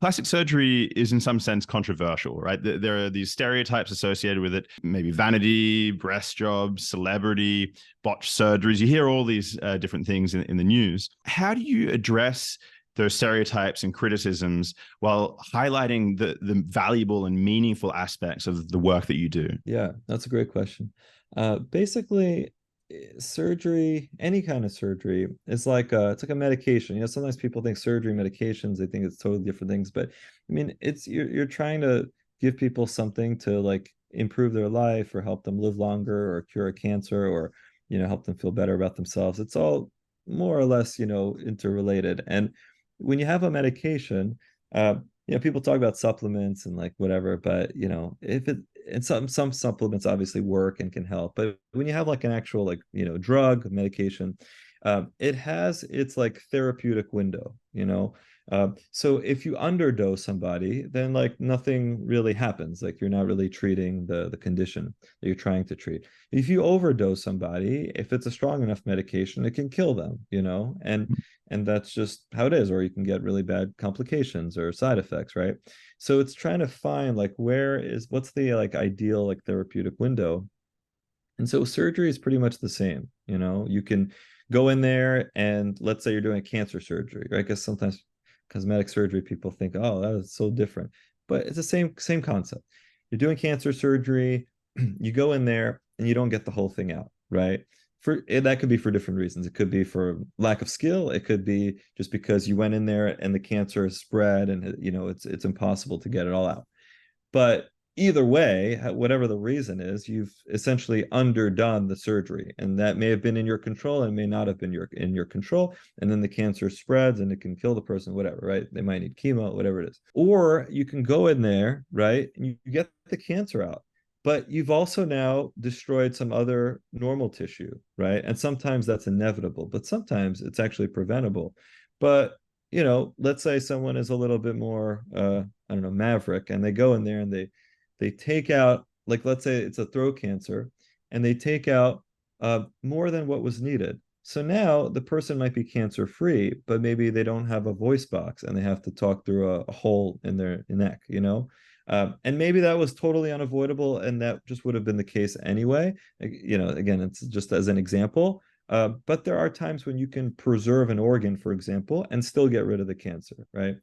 Plastic surgery is in some sense controversial, right? There are these stereotypes associated with it, maybe vanity, breast jobs, celebrity, botched surgeries. You hear all these different things in the news. How do you address those stereotypes and criticisms while highlighting the valuable and meaningful aspects of the work that you do? Yeah, that's a great question. Basically, surgery, any kind of surgery, is like it's like a medication. Sometimes people think surgery, medications, they think it's totally different things. But I mean, it's you're trying to give people something to like improve their life or help them live longer or cure a cancer or help them feel better about themselves. It's all more or less interrelated. And when you have a medication, uh, people talk about supplements and like whatever, but if it and some supplements obviously work and can help, but when you have like an actual like drug medication, it has its like therapeutic window. So if you underdose somebody, then like nothing really happens. Like you're not really treating the condition that you're trying to treat. If you overdose somebody, if it's a strong enough medication, it can kill them. And that's just how it is. Or you can get really bad complications or side effects, right? So it's trying to find like what's the like ideal like therapeutic window. And so surgery is pretty much the same. You can go in there and let's say you're doing a cancer surgery, right? Because sometimes cosmetic surgery people think, oh, that is so different. But it's the same concept. You're doing cancer surgery, you go in there and you don't get the whole thing out, right? That could be for different reasons. It could be for lack of skill. It could be just because you went in there and the cancer is spread and it's impossible to get it all out. But either way, whatever the reason is, you've essentially underdone the surgery, and that may have been in your control and may not have been in your control. And then the cancer spreads and it can kill the person, whatever, right? They might need chemo, whatever it is. Or you can go in there, right, and you get the cancer out, but you've also now destroyed some other normal tissue, right? And sometimes that's inevitable, but sometimes it's actually preventable. But let's say someone is a little bit more I don't know, maverick, and they go in there and they take out, like, let's say it's a throat cancer, and they take out more than what was needed. So now the person might be cancer free, but maybe they don't have a voice box and they have to talk through a hole in their neck. And maybe that was totally unavoidable, and that just would have been the case anyway. Again, it's just as an example. But there are times when you can preserve an organ, for example, and still get rid of the cancer, right?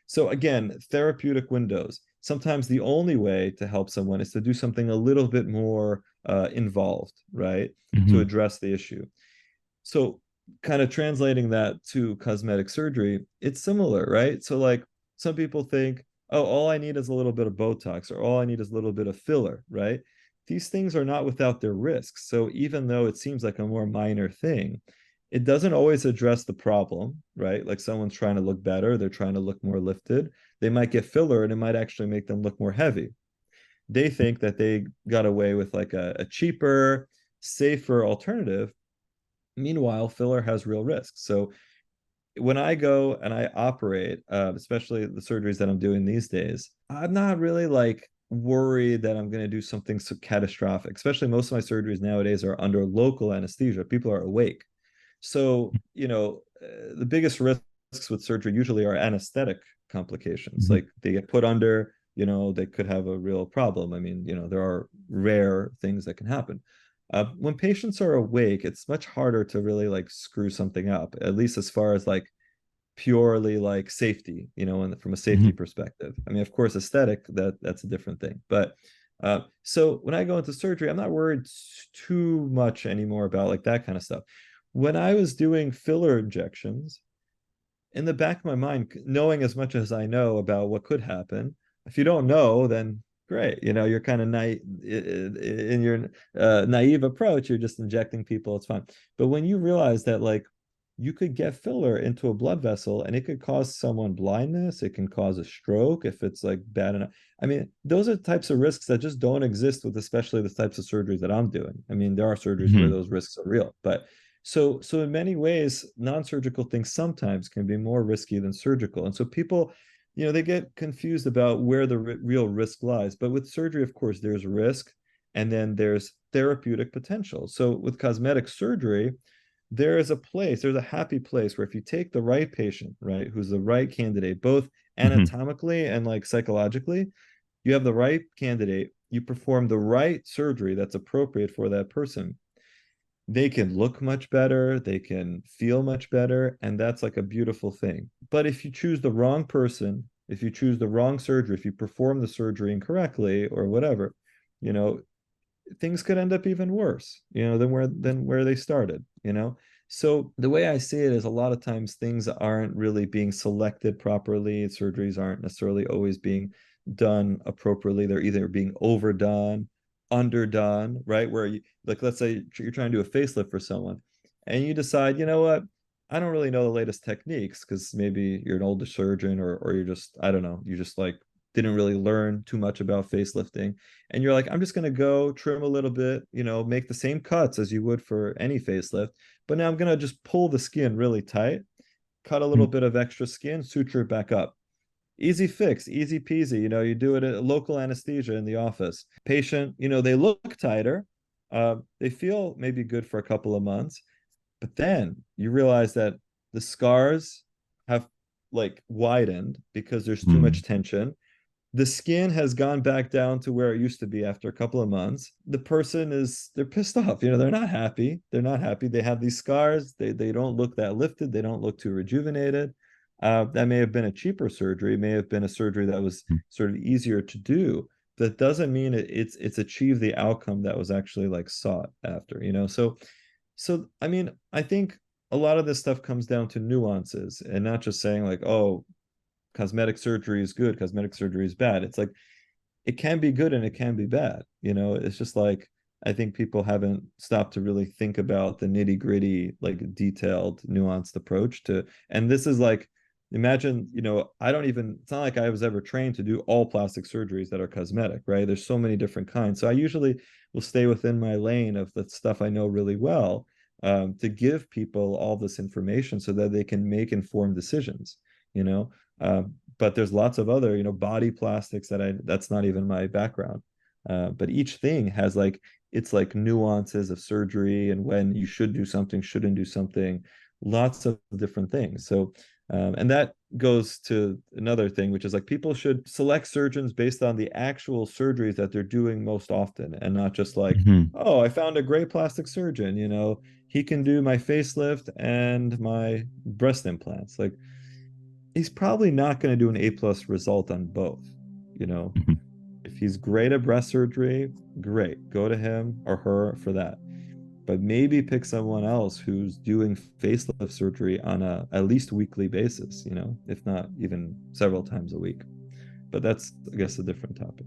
So again, therapeutic windows. Sometimes the only way to help someone is to do something a little bit more involved, right? To Mm-hmm. address the issue. So kind of translating that to cosmetic surgery, it's similar, right? So like some people think, oh, all I need is a little bit of Botox or all I need is a little bit of filler, right? These things are not without their risks. So even though it seems like a more minor thing, it doesn't always address the problem, right? Like someone's trying to look better, they're trying to look more lifted. They might get filler and it might actually make them look more heavy. They think that they got away with like a cheaper, safer alternative. Meanwhile, filler has real risks. So when I go and I operate, especially the surgeries that I'm doing these days, I'm not really like worried that I'm going to do something so catastrophic. Especially most of my surgeries nowadays are under local anesthesia. People are awake. So, the biggest risks with surgery usually are anesthetic complications. Mm-hmm. Like they get put under, they could have a real problem. I mean, there are rare things that can happen. When patients are awake, it's much harder to really like screw something up, at least as far as like purely like safety, and from a safety Mm-hmm. perspective. I mean, of course, aesthetic, that's a different thing. But so when I go into surgery, I'm not worried too much anymore about like that kind of stuff. When I was doing filler injections, in the back of my mind, knowing as much as I know about what could happen, if you don't know, then great. You're kind of naive in your naive approach. You're just injecting people. It's fine. But when you realize that, like, you could get filler into a blood vessel and it could cause someone blindness, it can cause a stroke if it's like bad enough. I mean, those are types of risks that just don't exist with especially the types of surgeries that I'm doing. I mean, there are surgeries where Mm-hmm. those risks are real, but so in many ways, non-surgical things sometimes can be more risky than surgical. And so people, they get confused about where the real risk lies. But with surgery, of course, there's risk and then there's therapeutic potential. So with cosmetic surgery, there is a place, there's a happy place where if you take the right patient, right, who's the right candidate, both Hmm. anatomically and like psychologically, you have the right candidate, you perform the right surgery that's appropriate for that person, they can look much better, they can feel much better, and that's like a beautiful thing. But if you choose the wrong person, if you choose the wrong surgery, if you perform the surgery incorrectly or whatever, you know, things could end up even worse, than where they started, you know? So the way I see it is a lot of times things aren't really being selected properly. Surgeries aren't necessarily always being done appropriately. They're either being overdone, underdone, right? Where you like, let's say you're trying to do a facelift for someone and you decide, you know what? I don't really know the latest techniques because maybe you're an older surgeon or you're just, I don't know, you just like didn't really learn too much about facelifting and you're like, I'm just going to go trim a little bit, make the same cuts as you would for any facelift, but now I'm going to just pull the skin really tight, cut a little bit of extra skin, suture it back up. Easy fix, easy peasy. You do it at local anesthesia in the office. Patient, they look tighter. They feel maybe good for a couple of months, but then you realize that the scars have like widened because there's too much Hmm. tension. The skin has gone back down to where it used to be after a couple of months. The person they're pissed off. They're not happy. They're not happy. They have these scars. They don't look that lifted. They don't look too rejuvenated. That may have been a cheaper surgery. It may have been a surgery that was sort of easier to do. That doesn't mean it's achieved the outcome that was actually like sought after. So I mean, I think a lot of this stuff comes down to nuances and not just saying like, oh, cosmetic surgery is good, cosmetic surgery is bad. It's like it can be good and it can be bad. It's just like I think people haven't stopped to really think about the nitty-gritty, like detailed, nuanced approach to, and this is like, imagine, I don't even, it's not like I was ever trained to do all plastic surgeries that are cosmetic, right? There's so many different kinds. So I usually will stay within my lane of the stuff I know really well, to give people all this information so that they can make informed decisions, you know? But there's lots of other, body plastics that's not even my background. But each thing has like it's like nuances of surgery and when you should do something, shouldn't do something, lots of different things. So and that goes to another thing, which is like people should select surgeons based on the actual surgeries that they're doing most often and not just like, Hmm. oh, I found a great plastic surgeon, he can do my facelift and my breast implants. Like he's probably not going to do an A+ result on both. You know, if he's great at breast surgery, great, go to him or her for that. But maybe pick someone else who's doing facelift surgery on a at least weekly basis, if not even several times a week. But that's, I guess, a different topic.